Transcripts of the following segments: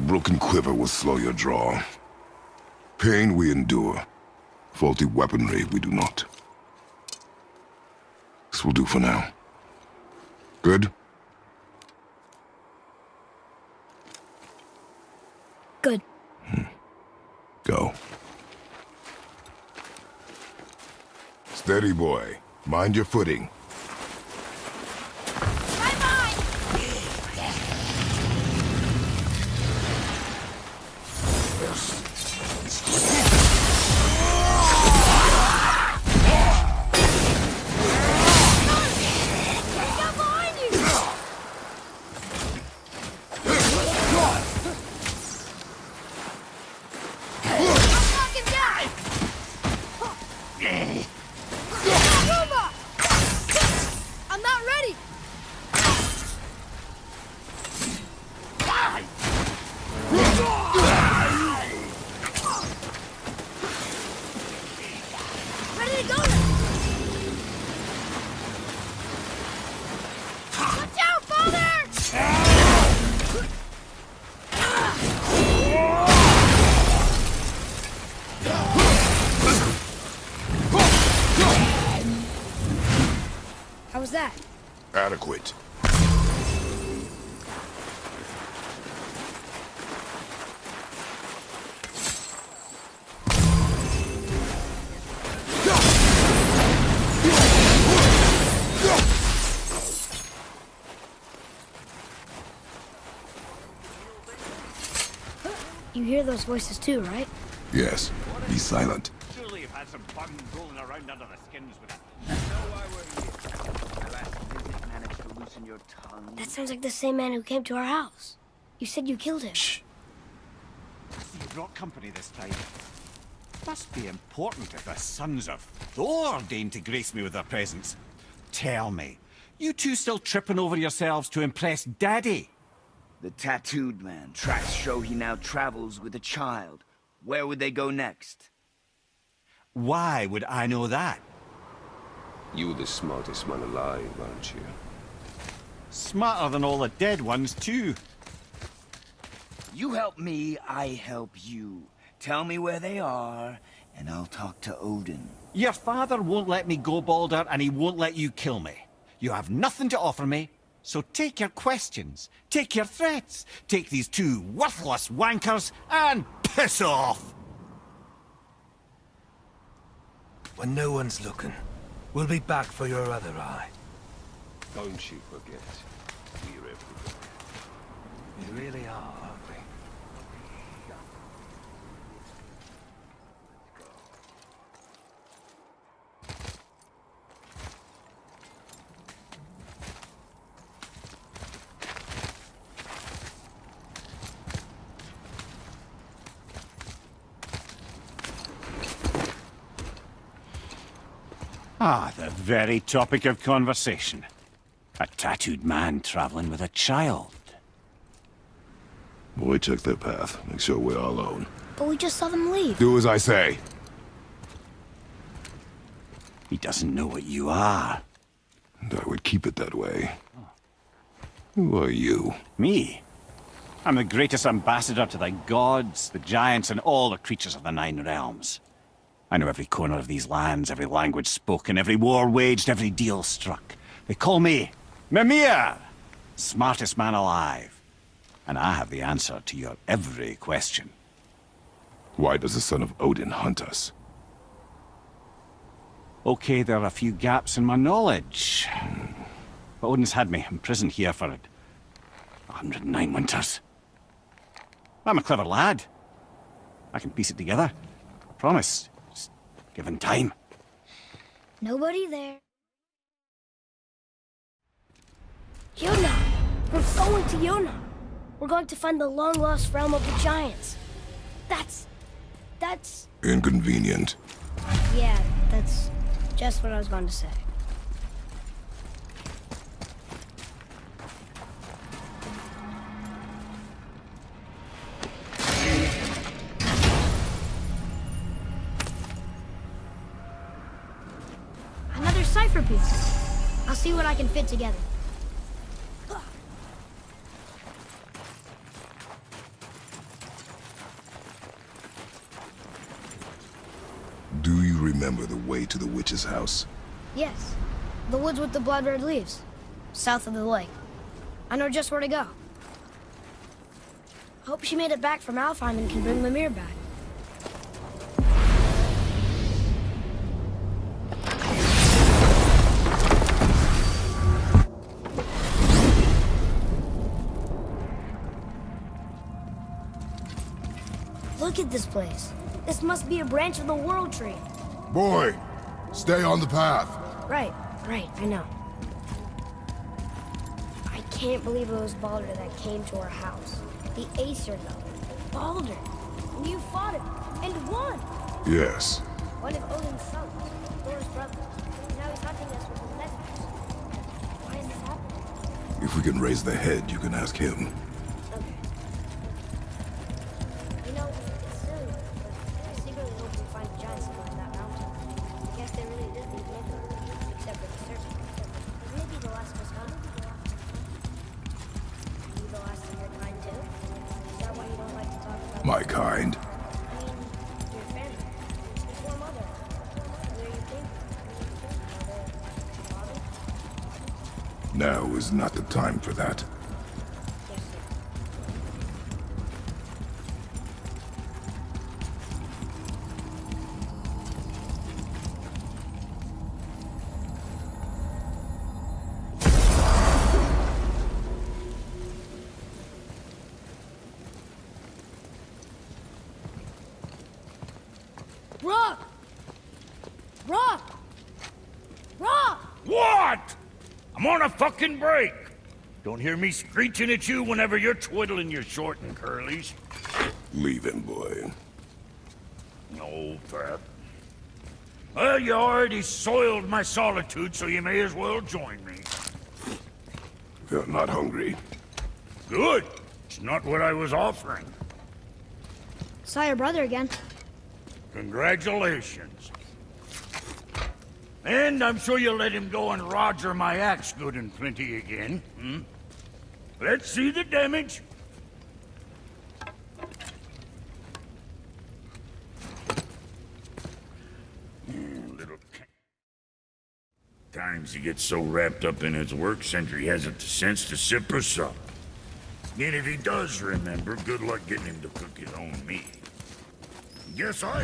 Broken quiver will slow your draw. Pain we endure. Faulty weaponry we do not. This will do for now. Good? Good. Go. Steady, boy. Mind your footing. I'm not ready! Ready to go now! Watch out, father! How was that? Adequate. You hear those voices too, right? Yes. Be silent. Surely you've had some fun rolling around under the skins with it. Managed to loosen your tongue. That sounds like the same man who came to our house. You said you killed him. Shh. So you brought company this time. Must be important if the sons of Thor deign to grace me with their presence. Tell me, you two still tripping over yourselves to impress Daddy? The tattooed man. Tracks show he now travels with a child. Where would they go next? Why would I know that? You the smartest man alive, aren't you? Smarter than all the dead ones, too. You help me, I help you. Tell me where they are, and I'll talk to Odin. Your father won't let me go, Baldur, and he won't let you kill me. You have nothing to offer me, so take your questions, take your threats, take these two worthless wankers, and piss off! When no one's looking, we'll be back for your other eye. Don't you forget, we're everywhere. We really are, aren't we? Ah, the very topic of conversation. A tattooed man traveling with a child. Boy, check their path. Make sure we're all alone. But we just saw them leave. Do as I say. He doesn't know what you are. And I would keep it that way. Who are you? Me? I'm the greatest ambassador to the gods, the giants, and all the creatures of the Nine Realms. I know every corner of these lands, every language spoken, every war waged, every deal struck. They call me Mimir, smartest man alive. And I have the answer to your every question. Why does the son of Odin hunt us? Okay, there are a few gaps in my knowledge. But Odin's had me imprisoned here for 109 winters. I'm a clever lad. I can piece it together. I promise. Just given time. Nobody there. Yona! We're going to Yona! We're going to find the long-lost realm of the giants. That's... Inconvenient. Yeah, that's just what I was going to say. Another cipher piece. I'll see what I can fit together. remember the way to the witch's house? Yes. The woods with the blood red leaves. South of the lake. I know just where to go. Hope she made it back from Alfheim and can bring Mimir back. Look at this place. This must be a branch of the World Tree. Boy, stay on the path. Right, I know. I can't believe it was Baldur that came to our house. The Aesir, though. Baldur. And you fought him, and won! Yes. One of Odin's sons, Thor's brother. Now he's hunting us with his nephews. Why is this happening? If we can raise the head, you can ask him. Okay. You know, it's silly, but I secretly hope we find giants behind that mountain. I guess they really did leave Midgard, except for the serpent. Maybe the last was gone. Maybe the last of your kind, too? Is that why you don't like to talk about My kind. I mean, your family. Before mother. Where you came from. Mother, father? Now is not the time for that. Yes, sir. Rock! Rock! Rock! What? I'm on a fucking break. Don't hear me screeching at you whenever you're twiddling your short and curlies. Leave him, boy. No, Fat. Well, you already soiled my solitude, so you may as well join me. You're not hungry. Good. It's not what I was offering. Saw your brother again. Congratulations. And I'm sure you'll let him go and roger my axe good and plenty again, hmm? Let's see the damage. Little times he gets so wrapped up in his work, Sentry hasn't the sense to sip or sup. And if he does remember, good luck getting him to cook his own meat. Guess I...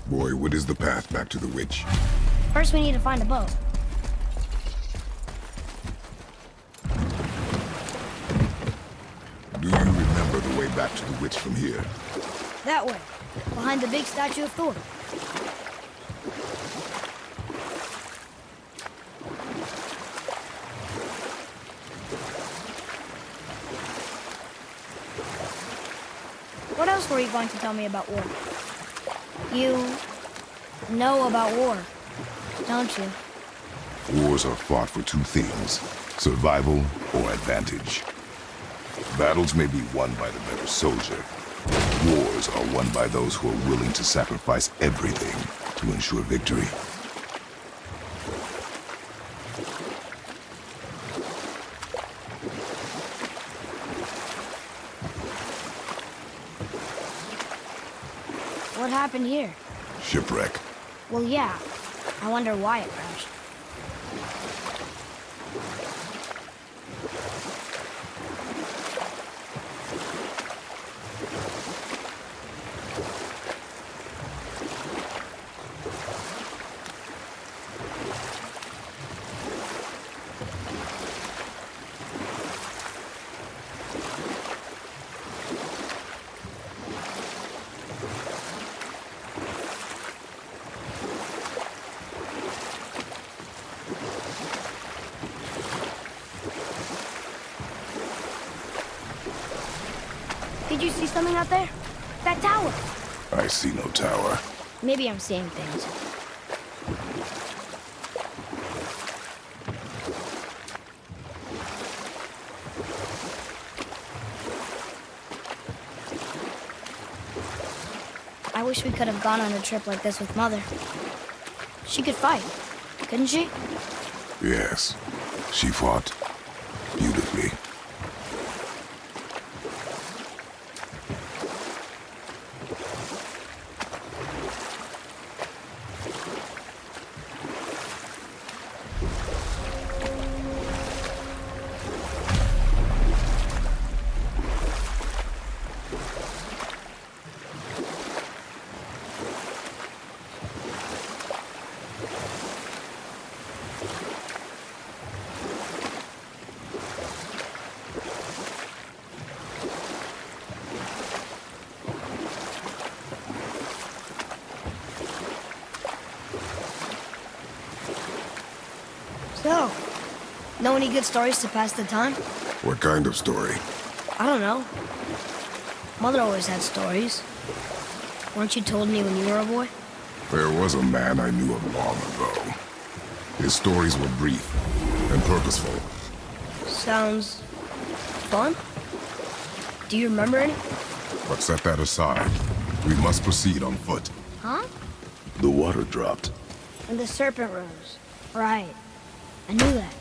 Boy, what is the path back to the witch? First, we need to find a boat. Do you remember the way back to the witch from here? That way, behind the big statue of Thor. What else were you going to tell me about war? You know about war, don't you? Wars are fought for two things, survival or advantage. Battles may be won by the better soldier. Wars are won by those who are willing to sacrifice everything to ensure victory. What happened here? Shipwreck. Well, yeah. I wonder why it crashed. Did you see something out there? That tower! I see no tower. Maybe I'm seeing things. I wish we could have gone on a trip like this with Mother. She could fight, couldn't she? Yes, she fought beautifully. So, know any good stories to pass the time? What kind of story? I don't know. Mother always had stories. Weren't you told me when you were a boy? There was a man I knew of long ago. His stories were brief and purposeful. Sounds fun. Do you remember any? But set that aside. We must proceed on foot. Huh? The water dropped. And the serpent rose. Right. I knew that.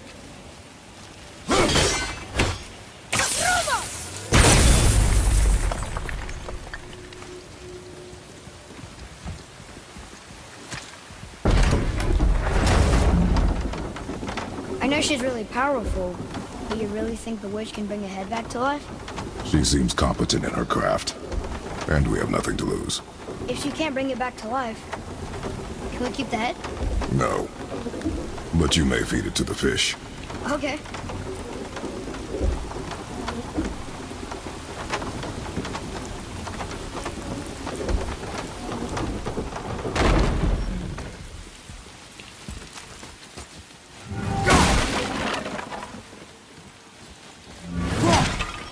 I know she's really powerful, but you really think the witch can bring a head back to life? She seems competent in her craft. And we have nothing to lose. If she can't bring it back to life, can we keep the head? No. But you may feed it to the fish. Okay.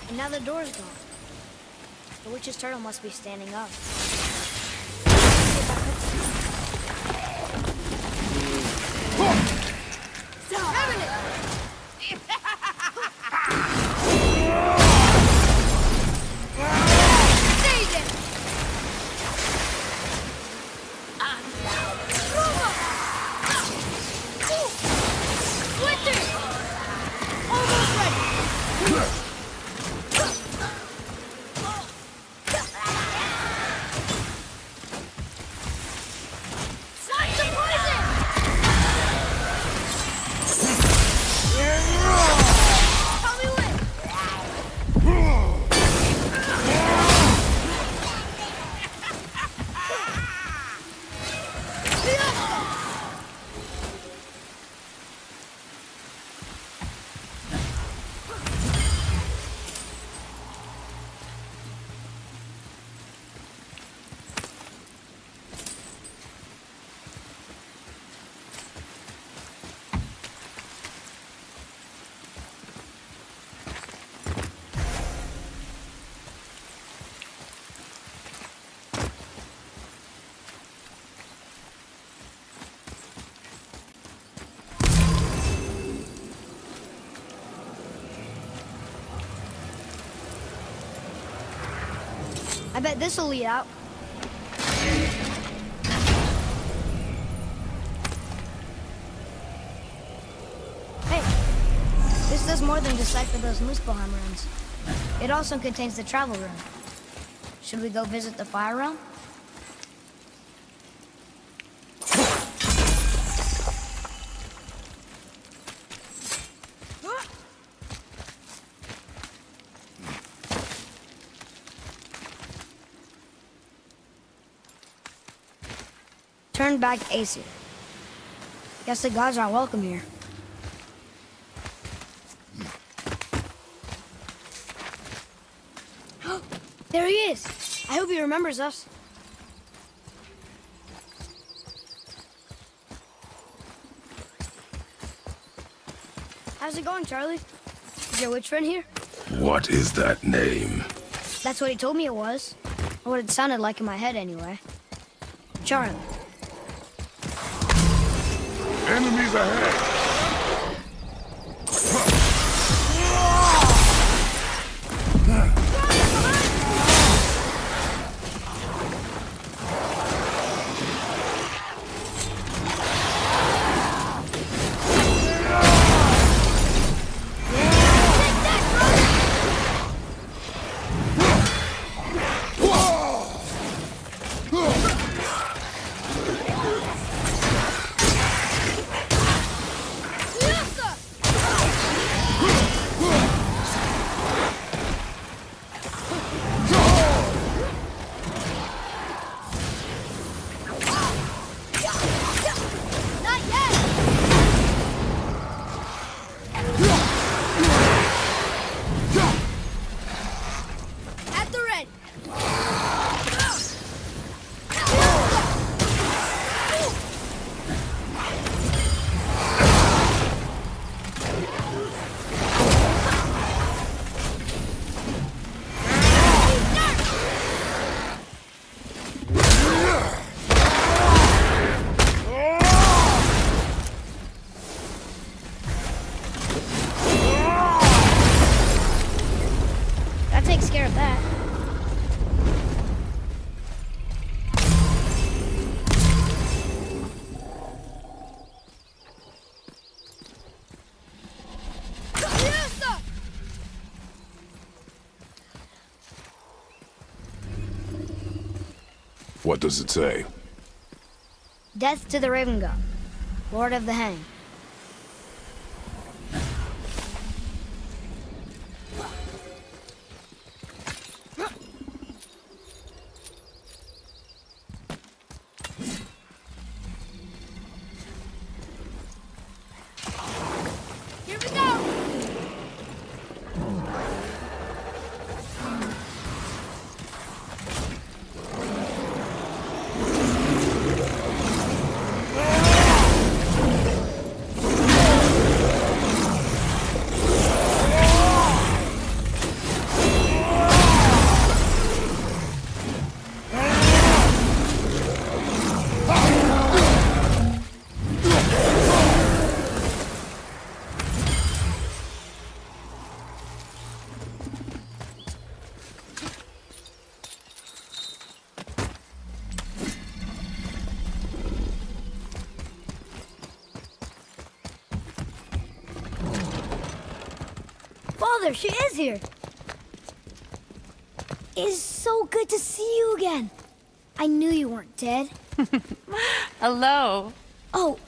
And now the door's gone. The witch's turtle must be standing up. I bet this'll lead out. Hey, this does more than decipher those Muspelheim runes. It also contains the travel rune. Should we go visit the fire realm? Turn back Aesir. Guess the gods aren't welcome here. There he is! I hope he remembers us. How's it going, Charlie? Is your witch friend here? What is that name? That's what he told me it was. Or what it sounded like in my head, anyway. Charlie. Enemies ahead! What does it say? Death to the Raven God, Lord of the Hang. Here we go! Father, she is here. It is so good to see you again. I knew you weren't dead. Hello. Oh,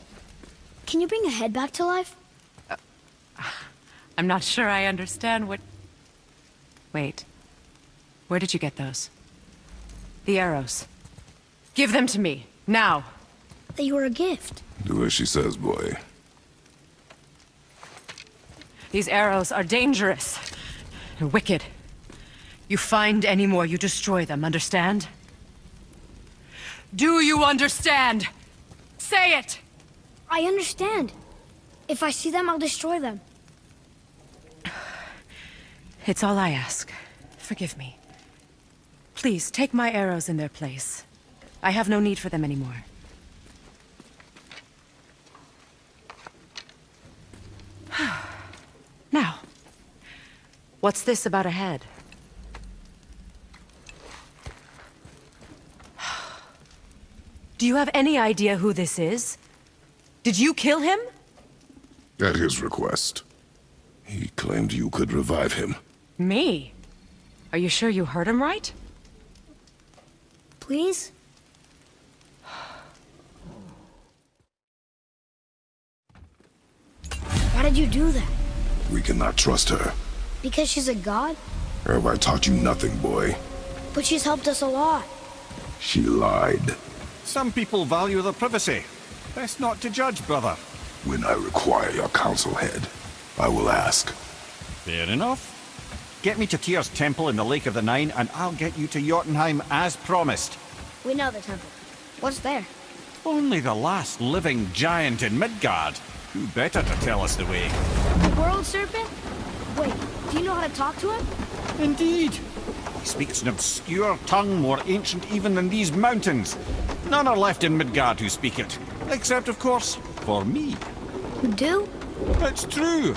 can you bring a head back to life? I'm not sure I understand what... Wait. Where did you get those? The arrows. Give them to me, now. They were a gift. Do as she says, boy. These arrows are dangerous and wicked. You find any more, you destroy them, understand? Do you understand? Say it! I understand. If I see them, I'll destroy them. It's all I ask. Forgive me. Please, take my arrows in their place. I have no need for them anymore. Now, what's this about a head? Do you have any idea who this is? Did you kill him? At his request. He claimed you could revive him. Me? Are you sure you heard him right? Please? Why did you do that? We cannot trust her. Because she's a god? Have I taught you nothing, boy? But she's helped us a lot. She lied. Some people value their privacy. Best not to judge, brother. When I require your council head, I will ask. Fair enough. Get me to Tyr's temple in the Lake of the Nine, and I'll get you to Jotunheim as promised. We know the temple. What's there? Only the last living giant in Midgard. Who better to tell us the way? The world serpent? Wait, do you know how to talk to him? Indeed. He speaks an obscure tongue more ancient even than these mountains. None are left in Midgard who speak it. Except, of course, for me. You do? It's true.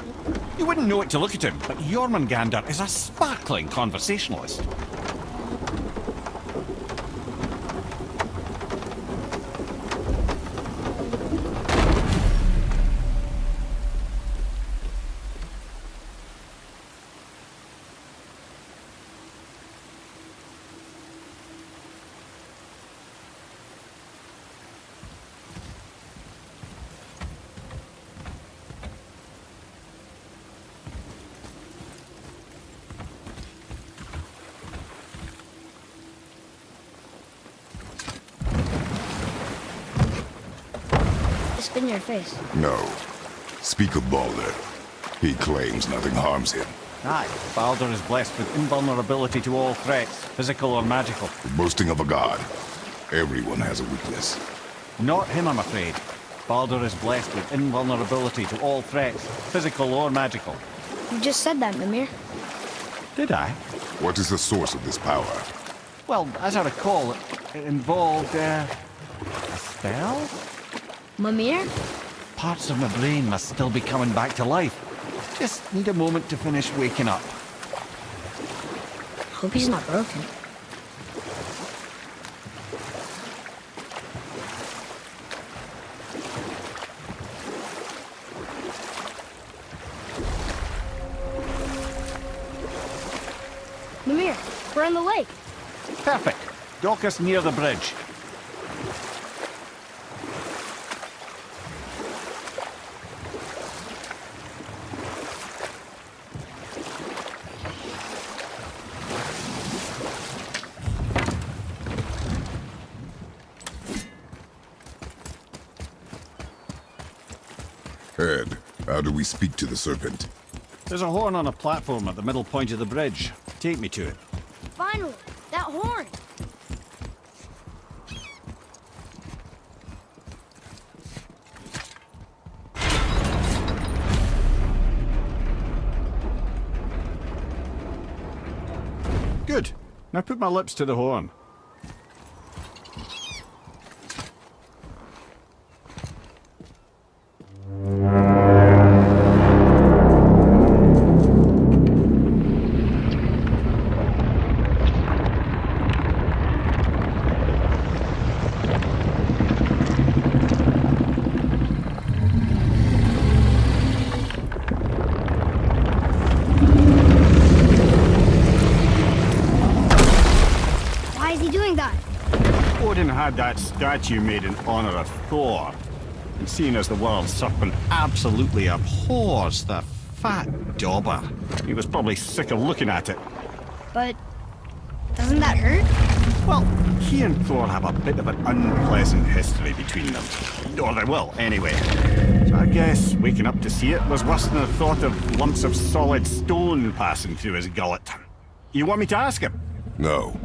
You wouldn't know it to look at him, but Jormungandr is a sparkling conversationalist. Spit in your face. No. Speak of Baldur. He claims nothing harms him. Aye, Baldur is blessed with invulnerability to all threats, physical or magical. The boasting of a god. Everyone has a weakness. Not him, I'm afraid. Baldur is blessed with invulnerability to all threats, physical or magical. You just said that, Mimir. Did I? What is the source of this power? Well, as I recall, it involved, a spell? Mimir? Parts of my brain must still be coming back to life. Just need a moment to finish waking up. Hope he's not broken. Mimir, we're on the lake. Perfect. Dock us near the bridge. Ed, how do we speak to the serpent? There's a horn on a platform at the middle point of the bridge. Take me to it. Finally, that horn. Good. Now put my lips to the horn. Why is he doing that? Odin had that statue made in honor of Thor. And seeing as the world serpent absolutely abhors the fat dauber, he was probably sick of looking at it. But doesn't that hurt? Well, he and Thor have a bit of an unpleasant history between them. Or they will, anyway. So I guess waking up to see it was worse than the thought of lumps of solid stone passing through his gullet. You want me to ask him? No.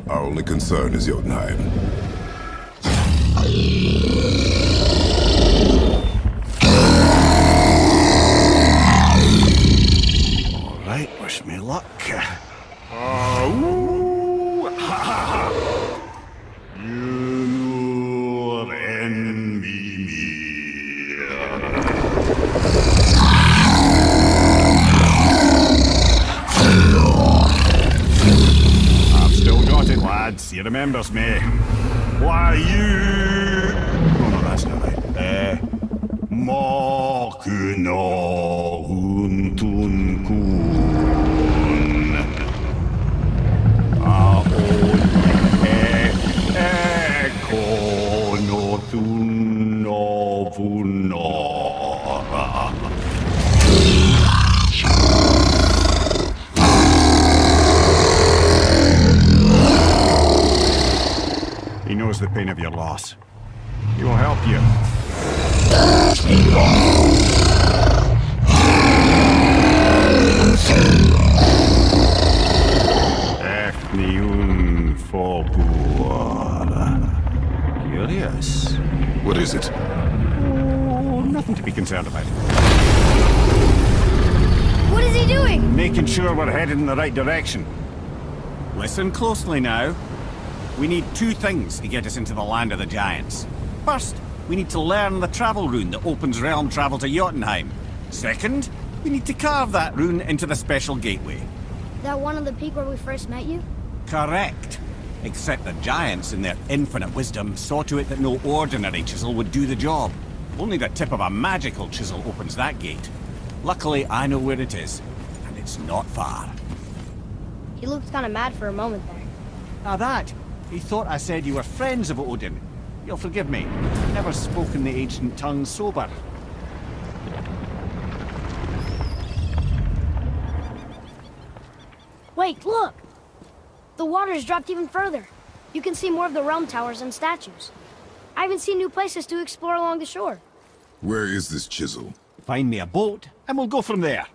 Our only concern is Jotunheim. All right, wish me luck. Ooh, ha, ha, ha. You envy me. I've still got it, lads. He remembers me. Why you? Oh no, that's not right. Makuna huntun kun. Aon ekonothun novunora. He knows the pain of your loss. He will help you. Ethniun Fobuara. Curious. What is it? Oh, nothing to be concerned about. What is he doing? Making sure we're headed in the right direction. Listen closely now. We need two things to get us into the land of the giants. First, we need to learn the travel rune that opens realm travel to Jotunheim. Second, we need to carve that rune into the special gateway. That one on the peak where we first met you? Correct. Except the giants, in their infinite wisdom, saw to it that no ordinary chisel would do the job. Only the tip of a magical chisel opens that gate. Luckily, I know where it is, and it's not far. He looked kind of mad for a moment there. Now that, he thought I said you were friends of Odin. You'll forgive me. I've never spoken the ancient tongue sober. Wait, look! The water's dropped even further. You can see more of the realm towers and statues. I even see new places to explore along the shore. Where is this chisel? Find me a boat, and we'll go from there.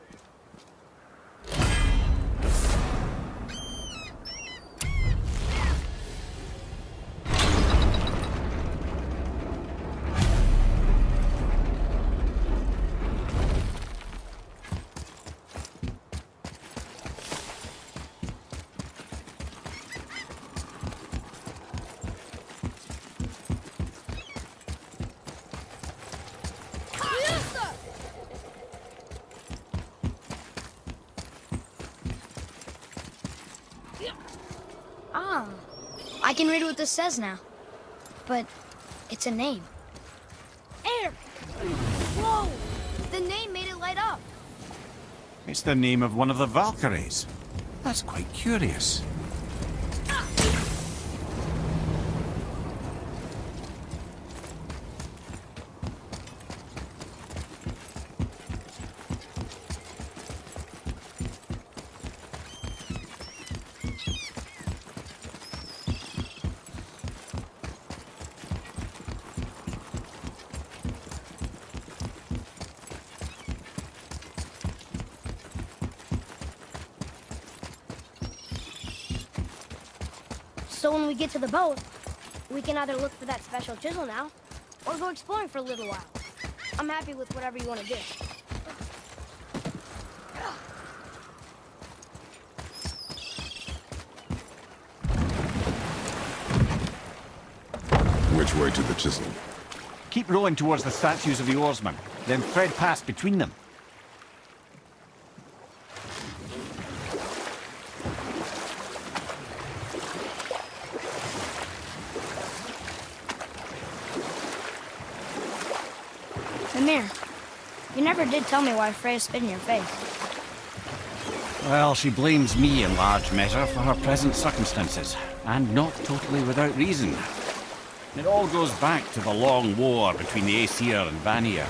Ah, I can read what this says now. But it's a name. Air! Whoa! The name made it light up. It's the name of one of the Valkyries. That's quite curious. So when we get to the boat, we can either look for that special chisel now, or go exploring for a little while. I'm happy with whatever you want to do. Which way to the chisel? Keep rowing towards the statues of the oarsmen, then thread past between them. Mimir, you never did tell me why Freya spit in your face. Well, she blames me in large measure for her present circumstances, and not totally without reason. It all goes back to the long war between the Aesir and Vanir.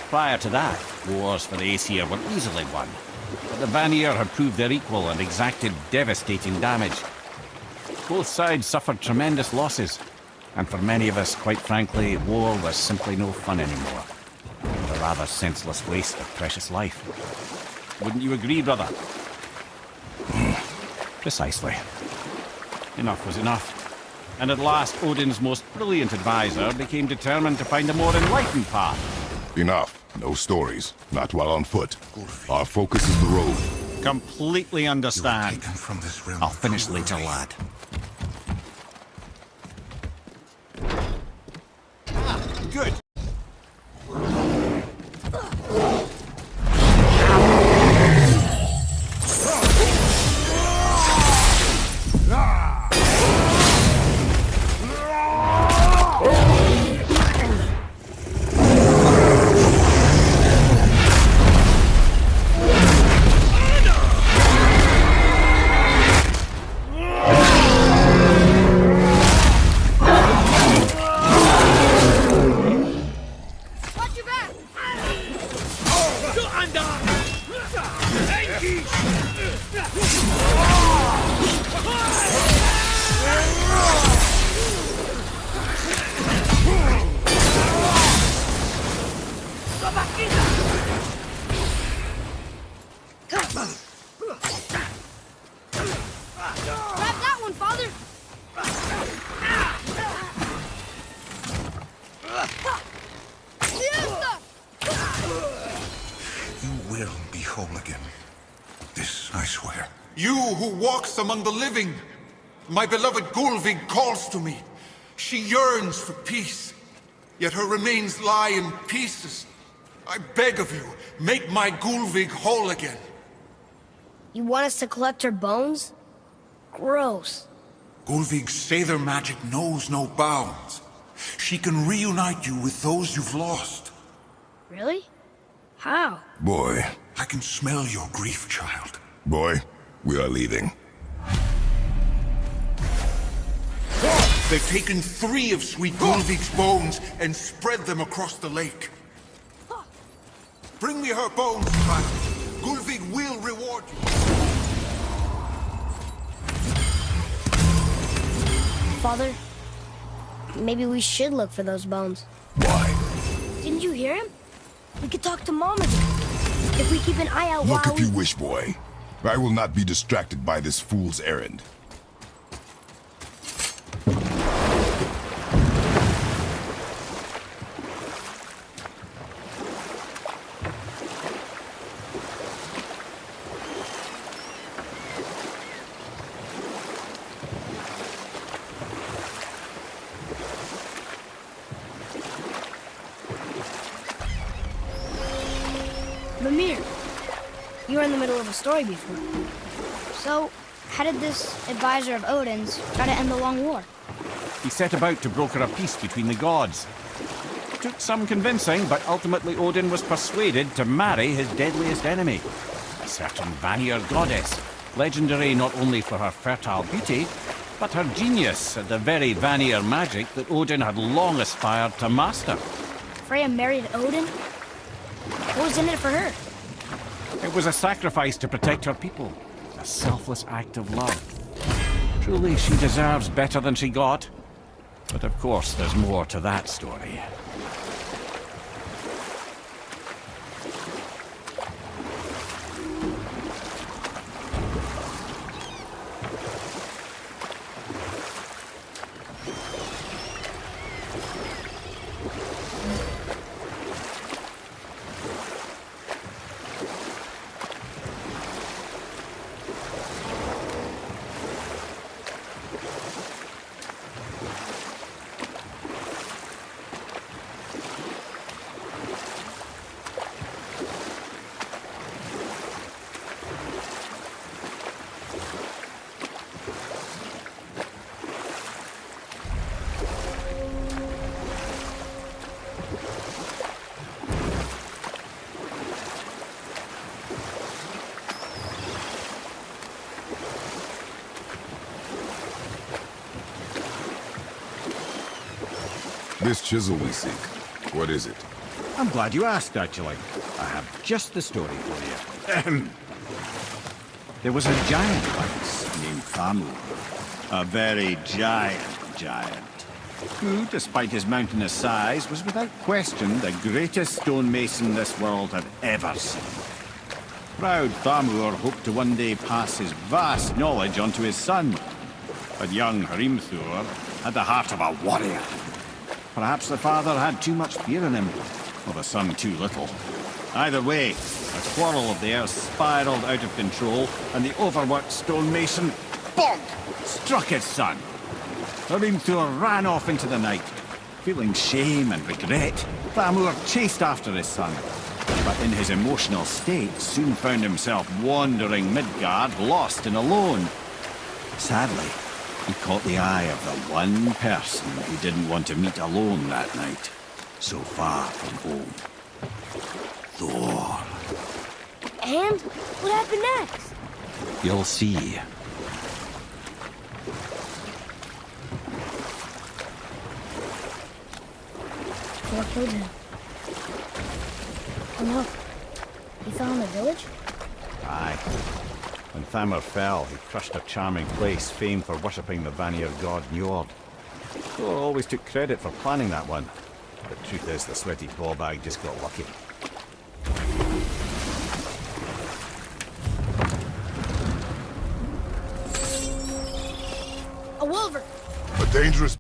Prior to that, wars for the Aesir were easily won, but the Vanir had proved their equal and exacted devastating damage. Both sides suffered tremendous losses, and for many of us, quite frankly, war was simply no fun anymore. A rather senseless waste of precious life. Wouldn't you agree, brother? Precisely. Enough was enough. And at last, Odin's most brilliant advisor became determined to find a more enlightened path. Enough. No stories. Not while on foot. Our focus is the road. Completely understand. From this realm. I'll finish later, lad. Good. Grab that one, Father! You will be whole again. This I swear. You who walks among the living! My beloved Gulvig calls to me. She yearns for peace, yet her remains lie in pieces. I beg of you, make my Gulvig whole again. You want us to collect her bones? Gross. Gulvig's Sather magic knows no bounds. She can reunite you with those you've lost. Really? How? Boy. I can smell your grief, child. Boy, we are leaving. They've taken 3 of sweet Gulvig's bones and spread them across the lake. Bring me her bones, child. Gulvig will reward you. Father, maybe we should look for those bones. Why? Didn't you hear him? We could talk to Mom again. If we keep an eye out Look while if you wish, boy. I will not be distracted by this fool's errand. Mimir, you were in the middle of a story before. So, how did this advisor of Odin's try to end the long war? He set about to broker a peace between the gods. It took some convincing, but ultimately Odin was persuaded to marry his deadliest enemy, a certain Vanir goddess, legendary not only for her fertile beauty, but her genius at the very Vanir magic that Odin had long aspired to master. Freya married Odin? What was in it for her? It was a sacrifice to protect her people, a selfless act of love. Truly, she deserves better than she got. But of course, there's more to that story. This chisel we seek, what is it? I'm glad you asked, actually. I have just the story for you. There was a giant once named Thamur. A very giant, who, despite his mountainous size, was without question the greatest stonemason this world had ever seen. Proud Thamur hoped to one day pass his vast knowledge on to his son. But young Hrimthur had the heart of a warrior. Perhaps the father had too much fear in him, or the son too little. Either way, a quarrel of theirs spiraled out of control, and the overworked stonemason, bonk, struck his son. Hrimthur ran off into the night. Feeling shame and regret, Thamur chased after his son, but in his emotional state soon found himself wandering Midgard, lost and alone. Sadly, he caught the eye of the one person he didn't want to meet alone that night, so far from home. Thor. And what happened next? You'll see. Thor killed him. Oh no. He fell in the village? Aye. When Thamur fell, he crushed a charming place famed for worshipping the Vanir god Njord. Thor always took credit for planning that one. The truth is, the sweaty ballbag just got lucky. A wolver! A dangerous